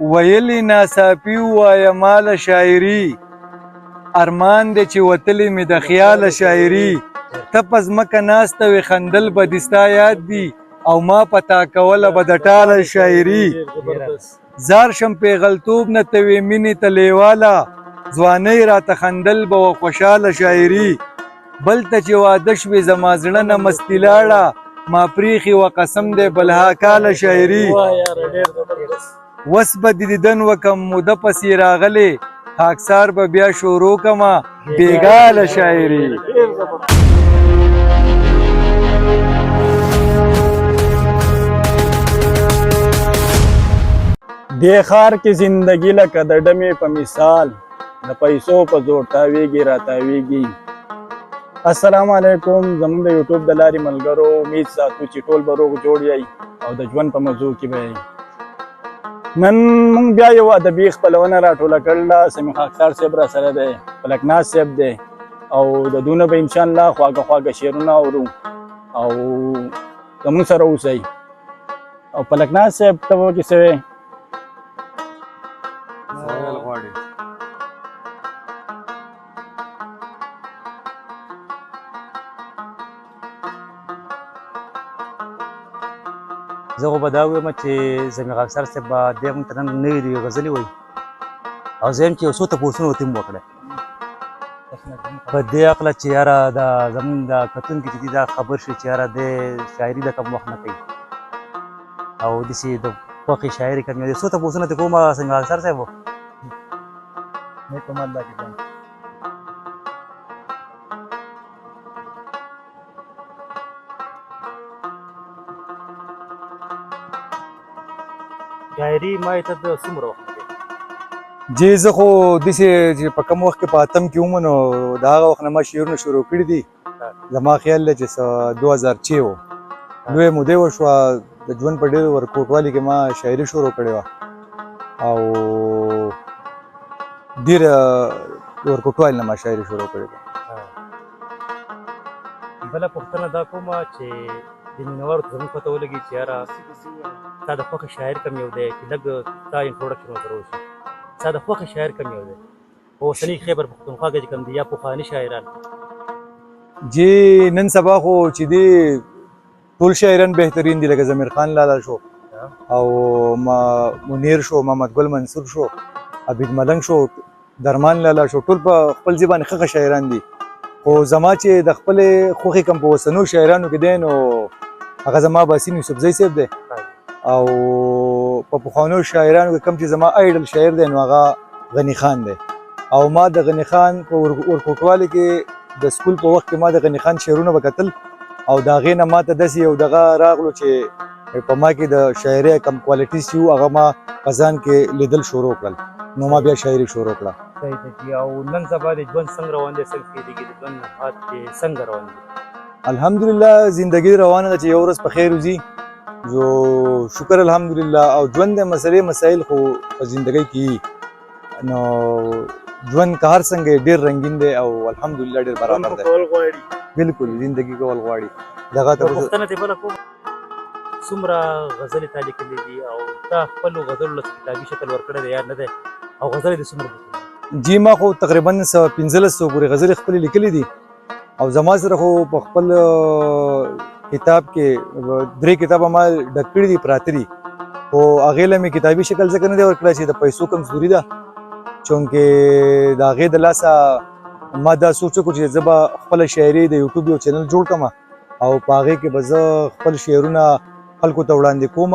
ویلی ناڅاپي ووایه ماله شاعري ارمان دی چې وتلی مې د خیاله شاعري ته په ځمکه ناسته وې خندل به دې ستا یاد دي او ما په تا کوله به د ټاله شاعري زار شم پیغلتوب نه ته وې مینې ته لیواله ځوانۍ راته خندل به وه خوشحاله شاعري بل ته چې واده شوې زما زړه نه مستي لاړه ما پریښې وه قسم دی بلها کاله شاعري وس به دې دیدن وکم موده پسې راغلې خاکسار به بیا شروع کمه بېګاله شاعري دې ښار کې زندګي لکه د ډمې په مثال د پیسو په زور تاویږي راتاویږي. السلام علیکم زموږ د یوټیوب د لارې ملګرو امید ساتو چې ټول به روغ جوړ یئ او د ژوند په موضوع کې به نن موږ بیا یو ادبي خپلونه راټوله کړله. سمیع خاکسار صاحب را سره دی، فلک ناز صاحب دی او د دونه به انشاءالله خواږه خواږه شعرونه اورو او زموږ سره اوسئ. او فلک ناز صاحب ته به چې څه وی زه خو به دا ووایم چې سمیع خاکسار صاحب به دې موږ ته نن نوې نوې غزلې وایي او زه یم چې یو څو تپوسونه ورته هم وکړی په دې هکله چې یاره دا زمونږ د کتونکي چې دي دا خبر شي چې یاره دی شاعري د کم وخت نه کوي او داسې د خوښې شاعري کوي د څو تپوسونه ترې کوم سمیع خاکسار صاحب نیک عمل الله کې شاعري ما ته د څومره وخت جی زه خو داسې چې په کم وخت کې په اتم کې وم نو د هغه وخت نه ما شعرونه شروع کړي دي. زما خیال دی چې 2006 و لویه مودې وشوه د ژوند په ډېرو ورکوټوالي کې ما شاعري شروع کړې وه او ډېره ورکوټوالي نه ما شاعري شروع کړې وه. بله پوښتنه دا کومه چې د مینوارو ته زموږ پته ولګي چې یاره ستا د خوښې شاعر کوم یو دی چې لږ ستا انټروډکشن ورسره وشي ستا د خوښې شاعر کوم یو دی په اوسني خیبر پښتونخوا کې چې کوم دي یا پخواني شاعران جی نن سبا خو چې دی ټول شاعران بهترین دي لکه ضمیر خان لالا شو او منیر شو محمد ګل منصور شو عبید ملنګ شو درمان لالا شو ټول په خپل ځای باندې ښه شاعران دي خو زما چې د خپلې خوښې کوم په اوسنو شاعرانو کې دی نو هغه زما باسین یوسفزی صاحب دی او په پخوانو شاعرانو کې کوم چې زما آیډل شاعر دی نو هغه غني خان دی او ما د غني خان په ورکوټوالي کې د سکول په وخت کې ما د غني خان شعرونه به کتل او د هغې نه ما ته داسې یو دغه راغلو چې په ما کې د شاعرۍ کم کوالټي چې وو هغه ما په ځان کې لیدل شروع کړل نو ما بیا شاعري شروع کړه. او نن سبا د ژوند څنګه روان دی څنګه تېرېږي د ژوند نفحات چې څنګه روان دي؟ الحمدلله زندگی روانه ده چې یو ورځ په خیر وځي جو شکر الحمدلله او ژوند د مسلې مسایل خو په زندګۍ کې نو ژوند که هر څنګه ډېر رنګین دی او الحمدلله ډېر برابر دی بالکل زندگی کول غواړي دغه ته پوښتنه دې بله کوم څومره غزلې تا لیکلې دي او تا خپلو غزلو له کتابي شکل ورکړی دی یا نه دی او غزلې دې څومره لیکلي جی ما خو تقریبا 1500 پورې غزلې خپلې لیکلې دي او زما سره خو په خپل کتاب کې 3 کتابه ما ډک کړي دي پراته دي خو هغې له مې کتابي شکل ځکه نه دی ورکړی چې د پیسو کمزوري ده چونکې د هغې د لاسه ما دا سوچ وکړو چې زه به خپله شاعري د یوټیوب یو چینل جوړ کړم او په هغې کې به زه خپل شعرونه خلکو ته وړاندې کوم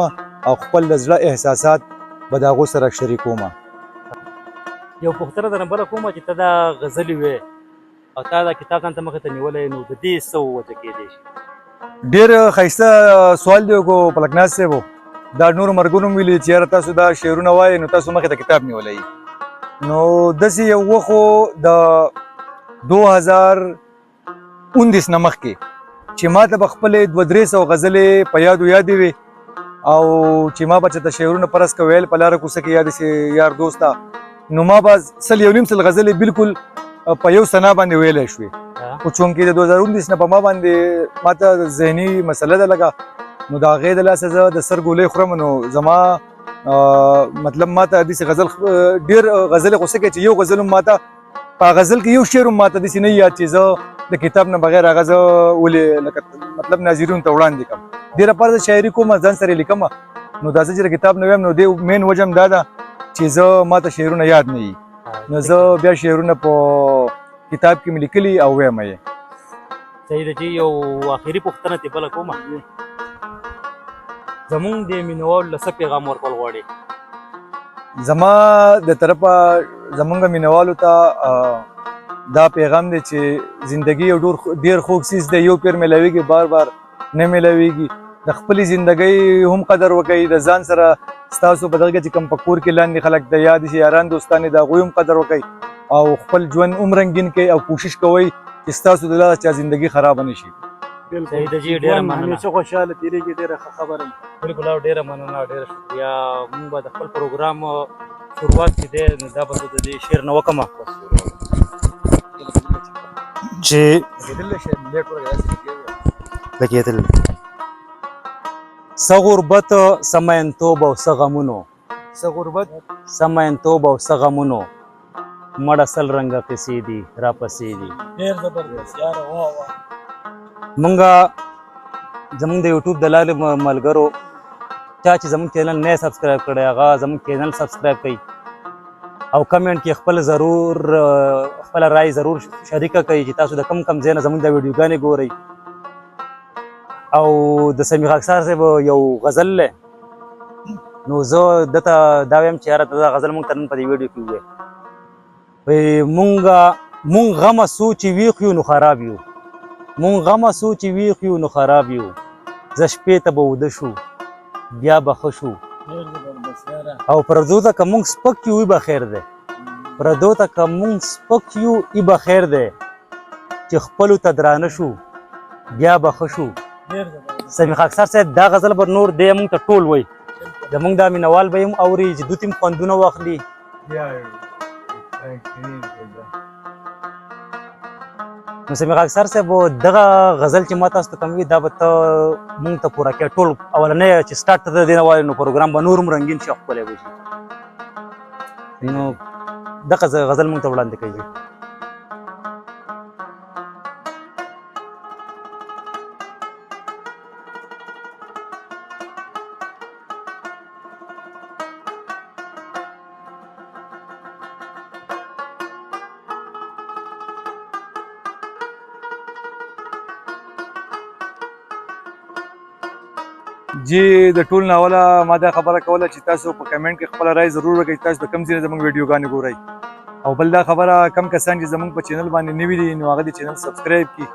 او خپل د زړه احساسات به د هغو سره شریکوم. یو پوښتنه درنه بله کومه چې ته دا غزلې وې او تا دا کتاب ځان ته مخې ته نیولی نو د دې څه ووجه کېدی شي؟ ډېر ښایسته سوال دی وکړو فلک ناز صاحب دا نورو ملګرو مې ویلي چې یاره تاسو دا شعرونه وایئ نو تاسو مخې ته کتاب نیولی نو داسې یو وخت و د 2019 نه مخکې چې ما ته به خپلې 200-300 غزلې په یادو یادې وې او چې ما به چېرته شعرونه په رس که ویل په لاره کوڅه کې یا داسې یار دوسته نو ما به 100-1.5 غزلې بالکل په یو ثنا باندې ویلی شوې خو چونکې د 2019 نه په ما باندې ما ته ذهني مسله ده لږه نو د هغې د لاسه زه د سر ګولۍ خورم نو زما مطلب ماته داسې غزل ډېر غزل خو څه کوي چې یو غزل هم ماته په غزل کې یو شعر هم ماته داسې نه یاد چې زه د کتاب نه بغیر هغه زه ولې لکه مطلب ناظرینو ته وړاندې کړم ډېره پاره زه شاعري کوم ځان سره لیکم نو دا چې د کتاب نه ویم نو دې مین وجه هم دا ده چې زه ماته شعرونه یاد نه وي نو زه بیا شعرونه په کتاب کې مې لیکلي او ویم یې صحیح ده چې یو آخري پوښتنه ترې بله کومه زمونږ د مینوالو له څه پیغام ورکول غواړې زما د طرفه زمونږ مینوالو ته دا پیغام دی چې زندگی یو ډېر خوږ څیز دی یو پیر میلاویږي بار بار نه میلاویږي د خپلې زندګۍ هم قدر وکړئ د ځان سره ستاسو په دغه کې چې کوم په کور کې لاندې خلک د یاد شي یاران دوستان د هغوی هم قدر وکړئ او خپل ژوند هم رنګین کړئ او کوشش کوئ چې ستاسو د دغه چا زندګي خرابه نه شي صحیح ده جی ډېره مننه همیشه خوشحاله تېرېږي ډېره ښه خبره بالکل او ډېره مننه ډېره شکریا موږ به د خپل پروګرام شروعات چې دی نو دا به زه د دې شعر نه وکړم چې لګېدل څه غربت څه مینتوب او څه غمونو څه غربت څه مینتوب او څه غمونو مړه سل رنګه قصې دي راپسې دي ډېر زبردست یاره واه واه مونږه زمونږ د یوټیوب د لارې ملګرو چا چې زمونږ چینل نه سبسکرایب کړی هغه زمونږ چینل سبسکرایب کړئ او کمنټ کې خپل ضرور خپل رائے ضرور شریکه کړئ چې تاسو د کم ځای نه زمونږ د ویډیوګانې ګورئ او د سمیع خاکسار صاحب یو غزل دی نو زه دته دا وایم چې یاره دا غزل مونږ ته نن په دې ویډیو کې ووایې مونږ غمه سو چې ویښ یو نو خراب یو مونږ غمه سو چې ویښ یو نو خراب یو زه شپې ته به وده شو بیا به ښه شو او پردو ته که مونږ سپک یو ای به خیر دی پردو ته که مونږ سپک یو ای به خیر دی چې خپلو ته درانه شو بیا به ښه شو سمیع خاکسار صاحب دا غزل به نور دی مونږ ته ټول وایي زمونږ دا مینوال به یې هم اوري چې دوی ته هم خوندونه واخلي نو سمیع خاکسار صاحب دغه غزل چې ما تاسو ته کوم وي دا به ته مونږ ته پوره کړې ټول اولنی چې سټارټ ته د دې نه وایو نو پروګرام به نور هم رنګین شي او ښکلی به شي نو دغه غزل مونږ ته وړاندې کوي جی د ټول نه اوله ما دا خبره کوله چې تاسو په کمنټ کې خپله رائے ضرور وکړئ چې تاسو د کوم ځای نه زموږ ویډیوګانې ګورئ او بل دا خبره کم کسان چې زموږ په چینل باندې نوي دي نو هغه د چینل سبسکرایب کړي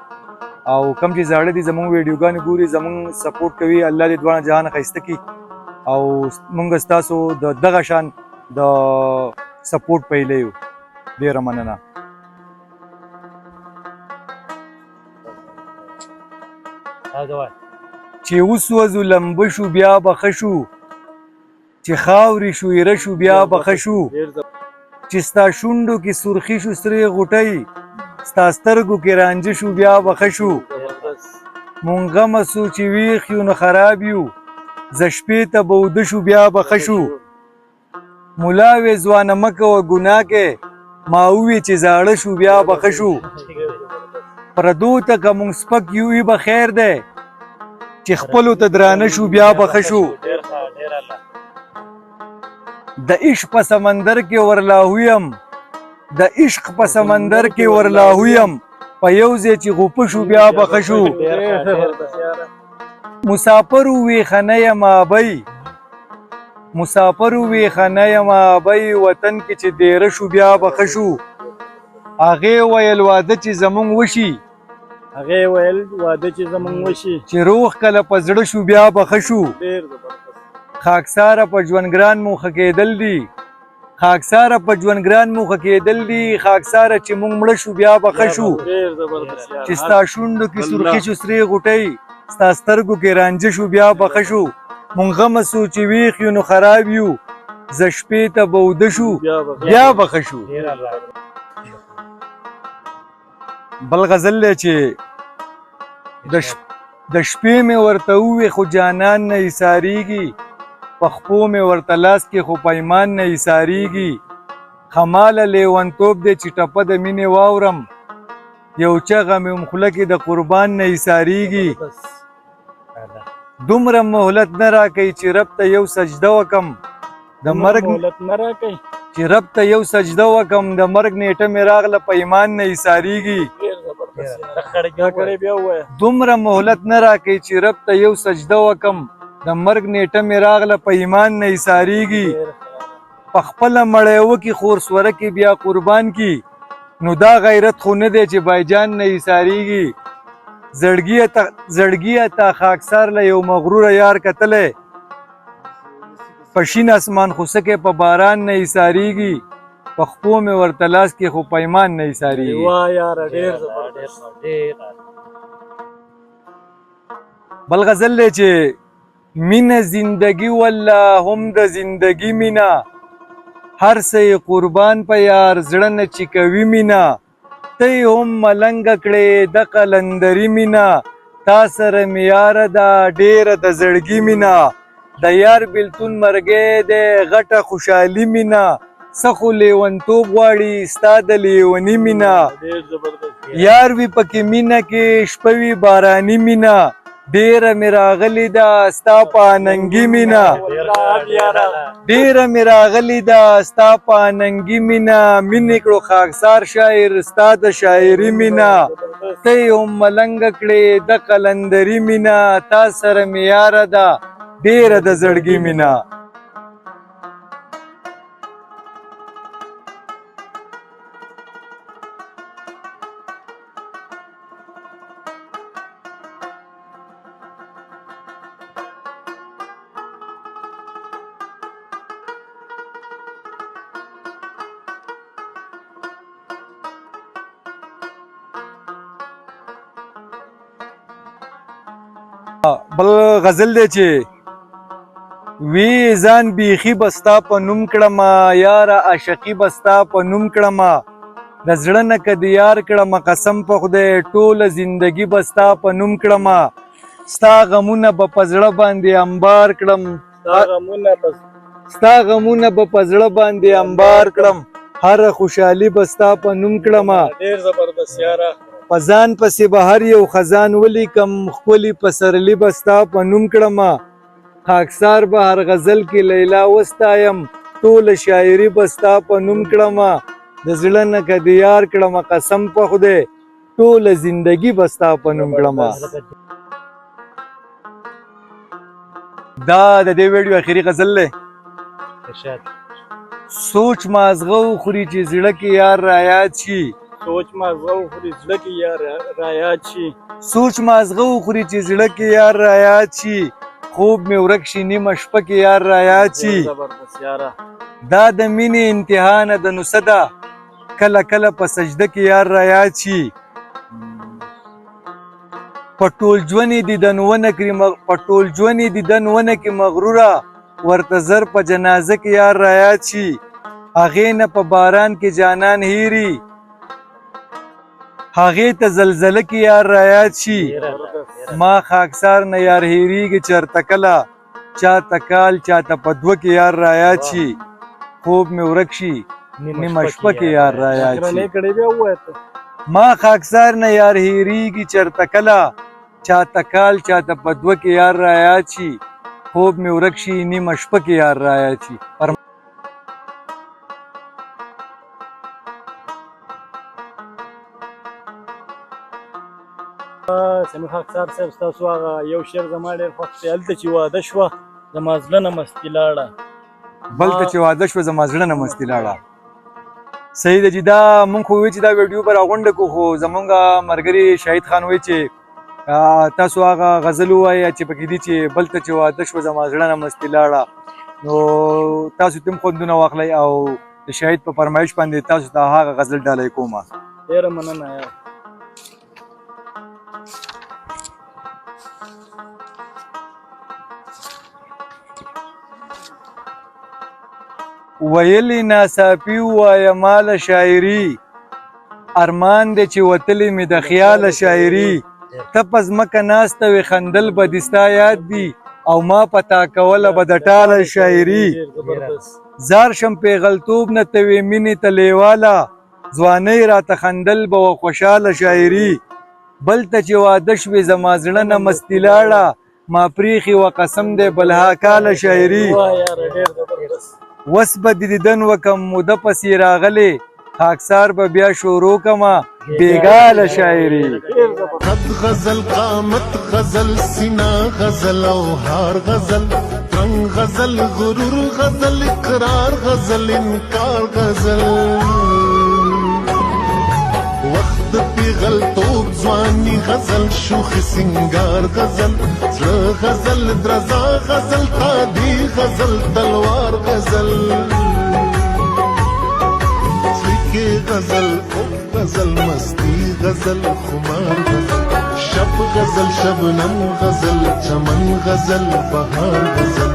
او کم چې زاړه دي زموږ ویډیوګانې ګوري زموږ سپورټ کوي الله دې دواړه جهان ښایسته کړي او موږ ستاسو د دغه شان د سپورټ پیلی یو ډېره مننه چې وسوځو لمبه شو بیا به ښه شو چې خاورې شو ایره شو بیا به ښه شو چې ستا شونډو کې سرخي شو سرې غوټۍ ستا سترګو کې رانجه شو بیا به ښه شو مونږ غمه سو چې ویښ یو نو خراب یو زه شپې ته به وده شو بیا به ښه شو ملا وې ځوانه مه کوه ګناه کې ما ووې چې زاړه شو بیا به ښه شو پردو ته که مونږ سپک یو ای به خیر دی چې خپلو ته درانه شو بیا به ښه شو د عشق په سمندر کې ورلاهویم د عشق په سمندر کې ورلاهویم په یو ځای چې غوپه شو بیا به ښه شو مسافر ووې ښه نه یم ابۍ مسافر ووې ښه نه یم ابۍ وطن کې چې دیره شو بیا به ښه شو هغې ویل واده چې زمونږ وشي هغې ویل واده چې زمونږ وشي چې روغ کله په زړه شو بیا به ښه شو خاکساره په ژوندګران مو ښه کېدل دي خاکساره په ژوندګران مو ښه کېدل دي خاکساره چې مونږ مړه شو بیا به ښه شو چې ستا شونډو کې سرخي شو سرې غوټۍ ستا سترګو کې رانجه شو بیا به ښه شو مونږ غمه سو چې ویښ یو نو خراب یو زه شپې ته به وده شو بیا به ښه شو بل غزل دی چې د شپې مې ورته ووې خو جانان نه ایسارېږي پخپو مې ورته لاس کې خو پیمان نه ایساریږي خماله لیونتوب دی چې ټپه د مینې واورم یو چغه مې هم خوله کې د قربان نه ایساریږي دومره مهلت نه راکوي چې رب ته یو سجده وکم د مرګ مهلت نه راکوي چې رب ته یو سجده وکم د مرګ نیټه مې راغله په ایمان نه ایساریږي دومره مهلت نه راکوي چې رب ته یو سجده وکم د مرګ نیټه مې راغله په ایمان نه ایساریږي په خپله مړی وکي خور سوره کې بیا قربان کی نو دا غیرت خو نه دی چې بایجان نه ایساریږي زړګیه تا خاکسار له یو مغروره یار کتلی په شین اسمان خو سکې په باران نه ایساریږي په خپو مې ورته لاس کې خو پیمان نه ایساریږي بل غزل دی چې مینه زندگی والله هم د زندگی مینا هر څه قربان په یار زړه نه چې کوي مینا ته هم ملنګ کړې د قلندري مینا تا سره مې یاره ده ډېره د زړګي مینا د یار بېلتون مرګی دی غټه خوشحالي مینا څه خو لیونتوب غواړي ستا د لیوني مینا یار وي پکې مینه کې شپه وي باراني مینا ډېره مې راغلې ده ستا په اننګي مینا ډېره مې راغلې ده ستا په اننګي مینا مینې کړو خاکسار شاعر ستا د شاعري مینا ته یې هم ملنګ کړې د قلندري مینا تا سره مې یاره ده ډېره د زړګي مینا بل غزل دی چې وی ځان بیخي بستا په نوم کړمه یاره عاشقي بستا په نوم کړمه د زړه نه که د یار کړمه قسم په خدای ټوله زندګي بستا په نوم کړمه ستا غمونه به په زړه باندې انبار کړم ستا غمونه به په زړه باندې انبار کړم هره خوشحالي بستا په نوم کړمه ډېر زبردست یاره په ځان پسې به هر یو خزان ولیکم ښکلي پسرلي به ستا په نوم کړمه خاکسار به هر غزل کې لیلا وستایم ټوله شاعري به ستا په نوم کړمه د زړه نه که د یار کړمه قسم په خدای ټوله زندګي به ستا په نوم کړمه دا د دې ویډیو اخري غزل دی سوچ مازغه وخوري چې زړه کې یار رایاد شي سوچ مازغه وخوري زړه کې یار رایاد شي سوچ مازغه وخوري چې زړه کې یار رایاد شي خوب مې ورک شي نیمه شپه کې یار رایاد شي دا د مینې انتها نه د نوسه ده کله کله په سجده کې یار رایاد شي په ټول ژوند یې دیدن ونه کړي مغروره ورته زر په جنازه کې یار رایاد شي هغې نه په باران کې جانان هیري هغې ته زلزله کې یار رایاد شي ما خاکسار نه یار هیریږي چرته کله چاته کال چاته په دوه کې یار رایاد شي خوب مې ورک شي نیمه شپه کې یار رایاد شي ما خاکسار نه یار هیریږي چرته کله چاته کال چاته په دوه کې یار رایاد شي خوب مې ورک شي نیمه شپه کې یار رایاد شي سمیع خاکسار صاحب ستاسو هغه یو شعر زما ډېر خوښ دی هلته چې واده شوه زما زړه نه مستي لاړه بل ته چې واده شوه زما زړه نه مستي لاړه صحیح ده چې دا مونږ خو وایو چې دا ویډیو به راغونډه کړو خو زمونږ ملګري شاهد خان وایي چې تاسو هغه غزل ووایه چې پکې دي چې بل ته چې واده شوه زما زړه نه مستي لاړه نو تاسو تم خوندونه واخلئ او د شاهد په فرمایش باندې تاسو ته هغه غزل ډالۍ کومه ډېره مننه یار ویلی ناڅاپي ووایه ماله شاعري ارمان دی چې وتلی مې د خیاله شاعري ته په ځمکه ناسته وې خندل به دې ستا یاد دي او ما پتا کوله به د ټاله شاعري زار شم پیغلتوب نه توی مینې ته لیواله ځوانۍ راته خندل به و خوشحاله شاعري بل ته چې واده شوې زما زړه نه مستي لاړه ما پریښي و قسم دی بلها کاله شاعري وس به د دیدن وکم موده پسې راغلې خاکسار به بیا شروع کما بیګاله شاعري قد غزل قامت غزل سینا غزل او هار غزل رنگ غزل غرور غزل اقرار غزل انکار غزل وقت پیغلتوب ځواني غزل شوخ سنگار غزل زړه غزل درزا غزل قادي غزل تلوار غزل سلیکې غزل غزل مستی غزل خمار غزل شب غزل شبنم غزل چمن غزل بهار غزل